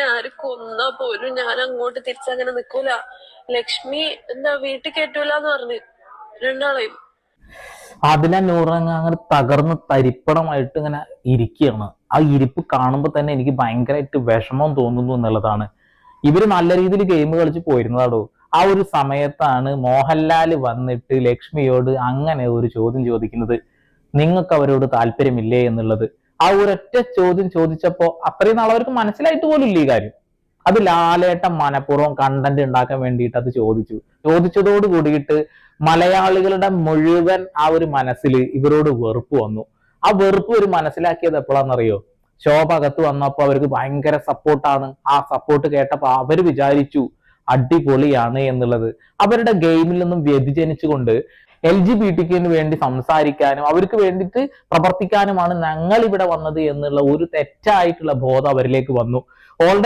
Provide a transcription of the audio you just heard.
ആര് കൊന്നാ പോലും ഞാൻ അങ്ങോട്ട് തിരിച്ചങ്ങനെ നിക്കൂല. ലക്ഷ്മി എന്താ വീട്ടിൽ കയറ്റൂലെന്ന് പറഞ്ഞു രണ്ടാളെയും. അതിലെ നൂറങ്ങ് അങ്ങനെ തകർന്ന് തരിപ്പണമായിട്ട് ഇങ്ങനെ ഇരിക്കുകയാണ്. ആ ഇരിപ്പ് കാണുമ്പോൾ തന്നെ എനിക്ക് ഭയങ്കരമായിട്ട് വിഷമം തോന്നുന്നു എന്നുള്ളതാണ്. ഇവര് നല്ല രീതിയിൽ ഗെയിം കളിച്ച് പോയിരുന്നതാടോ. ആ ഒരു സമയത്താണ് മോഹൻലാൽ വന്നിട്ട് ലക്ഷ്മിയോട് അങ്ങനെ ഒരു ചോദ്യം ചോദിക്കുന്നത്, നിങ്ങൾക്ക് അവരോട് താല്പര്യമില്ലേ എന്നുള്ളത്. ആ ഒരൊറ്റ ചോദ്യം ചോദിച്ചപ്പോ അത്രയും നാൾ അവർക്ക് മനസ്സിലായിട്ട് പോലും ഇല്ല ഈ കാര്യം. അത് ലാലേട്ടൻ മനഃപൂർവ്വം കണ്ടന്റ് ഉണ്ടാക്കാൻ വേണ്ടിയിട്ട് അത് ചോദിച്ചതോട് കൂടിയിട്ട് മലയാളികളുടെ മുഴുവൻ ആ ഒരു മനസ്സിൽ ഇവരോട് വെറുപ്പ് വന്നു. ആ വെറുപ്പ് ഒരു മനസ്സിലാക്കിയത് എപ്പോഴാണെന്നറിയോ? ശോഭ അകത്ത് വന്നപ്പോ അവർക്ക് ഭയങ്കര സപ്പോർട്ടാണ്. ആ സപ്പോർട്ട് കേട്ടപ്പോ അവർ വിചാരിച്ചു അടിപൊളിയാണ് എന്നുള്ളത്. അവരുടെ ഗെയിമിൽ നിന്നും വ്യതിചലിച്ചുകൊണ്ട് LGBT വേണ്ടി സംസാരിക്കാനും അവർക്ക് വേണ്ടിയിട്ട് പ്രവർത്തിക്കാനുമാണ് ഞങ്ങൾ ഇവിടെ വന്നത് എന്നുള്ള ഒരു തെറ്റായിട്ടുള്ള ബോധം അവരിലേക്ക് വന്നു. ഓൾറെഡി